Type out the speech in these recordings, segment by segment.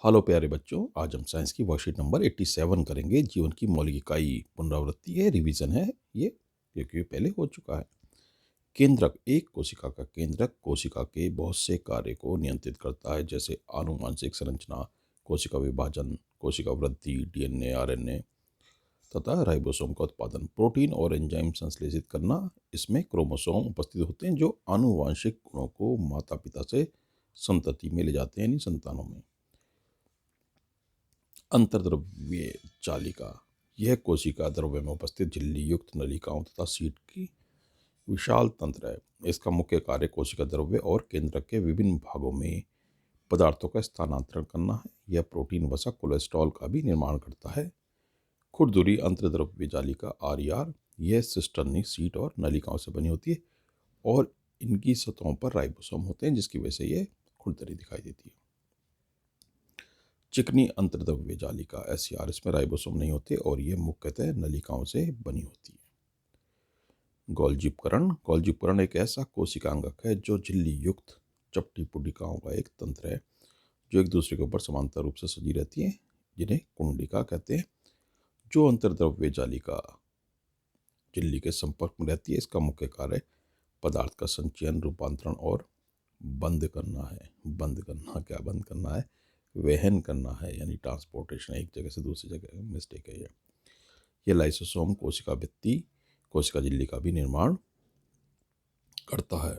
Hello प्यारे बच्चों, आज हम साइंस की वर्कशीट नंबर 87 करेंगे। जीवन की मौलिक इकाई पुनरावृत्ति है, रिवीजन है ये, क्योंकि ये पहले हो चुका है। केंद्रक, एक कोशिका का केंद्रक कोशिका के बहुत से कार्य को नियंत्रित करता है, जैसे आनुवांशिक संरचना, कोशिका विभाजन, कोशिका वृद्धि, डीएनए, आरएनए तथा राइबोसोम का उत्पादन, प्रोटीन और एंजाइम संश्लेषित करना। इसमें क्रोमोसोम उपस्थित होते हैं जो आनुवांशिक गुणों को माता पिता से संतति में ले जाते हैं, यानी संतानों में। अंतर्द्रव्य जालिका, यह कोशिका द्रव्य में उपस्थित झिल्ली युक्त नलिकाओं तथा सीट की विशाल तंत्र है। इसका मुख्य कार्य कोशिका द्रव्य और केंद्रक के विभिन्न भागों में पदार्थों का स्थानांतरण करना है। यह प्रोटीन, वसा, कोलेस्ट्रॉल का भी निर्माण करता है। खुरदुरी अंतर्द्रव्य जालिका आर, यह सिस्टर्नी सीट और नलिकाओं से बनी होती है और इनकी सतहों पर राइबोसोम होते हैं, जिसकी वजह से ये खुरदरी दिखाई देती है। चिकनी अंतर्द्रव्य जालिका SCR, इसमें राइबोसोम नहीं होते और ये मुख्यतः नलिकाओं से बनी होती है। गोल्जी उपकरण, गोल्जी उपकरण एक ऐसा कोशिकांगक है जो झिल्ली युक्त चपटी पुटिकाओं का एक तंत्र है जो एक दूसरे के ऊपर समांतर रूप से सजी रहती है, जिन्हें कुंडिका कहते हैं। जो अंतर्द्रव्य जालिका झिल्ली के संपर्क में रहती है, इसका मुख्य कार्य पदार्थ का संचयन, रूपांतरण और बंद करना है। बंद करना, क्या बंद करना है? वहन करना है, यानी ट्रांसपोर्टेशन, एक जगह से दूसरी जगह। मिस्टेक है ये लाइसोसोम कोशिका भित्ति, कोशिका झिल्ली का भी निर्माण करता है।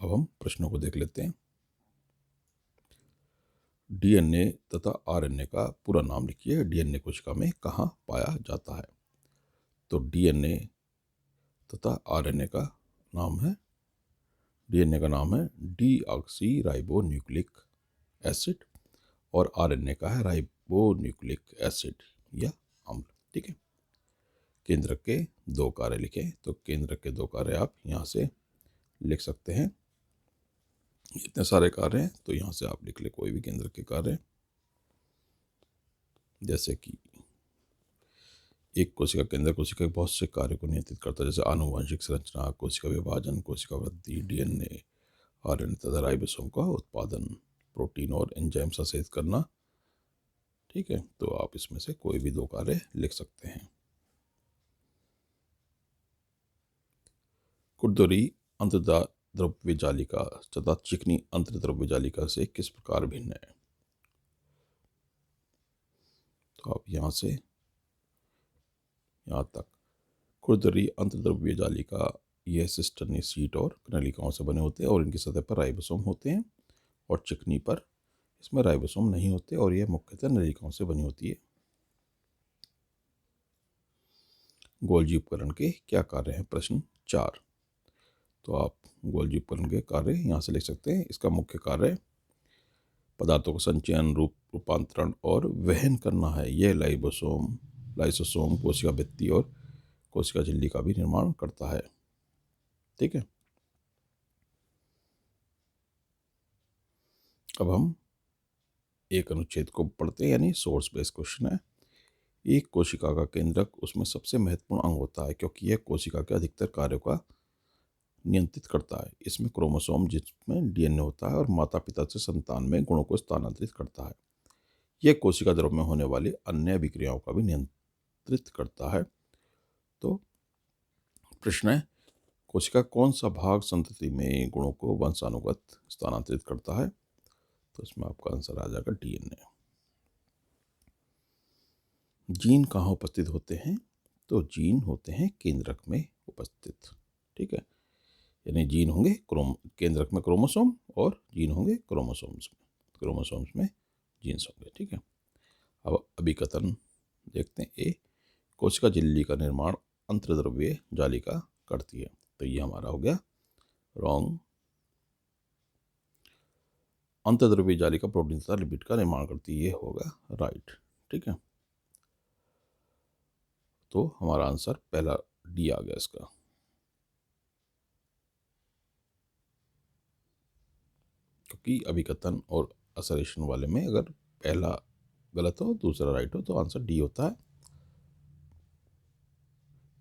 अब हम प्रश्नों को देख लेते हैं। डीएनए तथा आरएनए का पूरा नाम लिखिए। डीएनए कोशिका में कहाँ पाया जाता है? तो डीएनए तथा आरएनए का नाम है, डीएनए का नाम है डीऑक्सी राइबो न्यूक्लिक एसिड और आरएनए का है राइबो न्यूक्लिक एसिड या अम्ल। ठीक है। केंद्रक के दो कार्य लिखें, तो केंद्रक के दो कार्य आप यहाँ से लिख सकते हैं। इतने सारे कार्य हैं तो यहाँ से आप लिख ले कोई भी केंद्रक के कार्य, जैसे कि एक कोशिका केंद्र कोशिका के बहुत से कार्य को नियंत्रित करता है, जैसे आनुवांशिक संरचना, कोशिका विभाजन, कोशिका वृद्धि, डीएनए, आरएनए तथा राइबोसोम का उत्पादन, प्रोटीन और एंजाइम संश्लेषित करना। ठीक है, तो आप इसमें से कोई भी दो कार्य लिख सकते हैं। खुरदरी अंतर्द्रव्य जालिका तथा चिकनी अंतर्द्रव्य जालिका से किस प्रकार भिन्न है? तो आप यहाँ से यहाँ तक, खुरदरी अंतर्द्रव्य जालिका यह सिस्टर्नी सीट और नलिकाओं से बने होते हैं और इनकी सतह पर राइबोसोम होते हैं, और चिकनी पर इसमें राइबोसोम नहीं होते और यह मुख्यतः नलिकाओं से बनी होती है। गोल्जी उपकरण के क्या कार्य हैं? प्रश्न 4। तो आप गोल्जी उपकरण के कार्य यहाँ से लिख सकते हैं। इसका मुख्य कार्य पदार्थों का संचयन, रूपांतरण और वहन करना है। यह लाइसोसोम कोशिका भित्ति और कोशिका झिल्ली का भी निर्माण करता है। ठीक है। अब हम एक अनुच्छेद को पढ़ते हैं, यानी सोर्स बेस्ड क्वेश्चन है। एक कोशिका का केंद्रक उसमें सबसे महत्वपूर्ण अंग होता है, क्योंकि यह कोशिका के अधिकतर कार्यों का नियंत्रित करता है। इसमें क्रोमोसोम, जिसमें डीएनए होता है, और माता पिता से संतान में गुणों को स्थानांतरित करता है। यह कोशिका द्रव में होने वाली अन्य अभिक्रियाओं का भी नियंत्रित करता है। तो प्रश्न है, कोशिका कौन सा भाग संतति में गुणों को वंशानुगत स्थानांतरित करता है? तो इसमें आपका आंसर आ जाएगा डीएनए। जीन कहाँ उपस्थित होते हैं? तो जीन होते हैं केंद्रक में उपस्थित। ठीक है, यानी जीन होंगे केंद्रक में क्रोमोसोम, और जीन होंगे क्रोमोसोम्स में जीन्स होंगे। ठीक है। अब अभिकथन देखते हैं। ए, कोशिका झिल्ली का निर्माण अंतर्द्रव्य जालिका करती है, तो ये हमारा हो गया रॉन्ग। अंतर्द्रव्य जालिका प्रोटीन तथा लिपिड का निर्माण करती है, ये होगा राइट। ठीक है, तो हमारा आंसर पहला डी आ गया इसका। क्योंकि अभिकथन और असरेशन वाले में अगर पहला गलत हो दूसरा राइट हो तो आंसर डी होता है।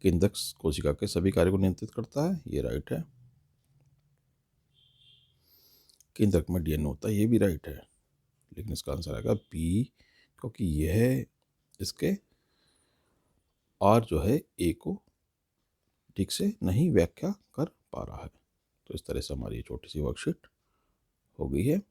केंद्रक कोशिका के सभी कार्यों को नियंत्रित करता है, ये राइट है। केंद्रक में डीएनए होता है, ये भी राइट है, लेकिन इसका आंसर आएगा बी, क्योंकि यह इसके आर जो है ए को ठीक से नहीं व्याख्या कर पा रहा है। तो इस तरह से हमारी छोटी सी वर्कशीट हो गई है।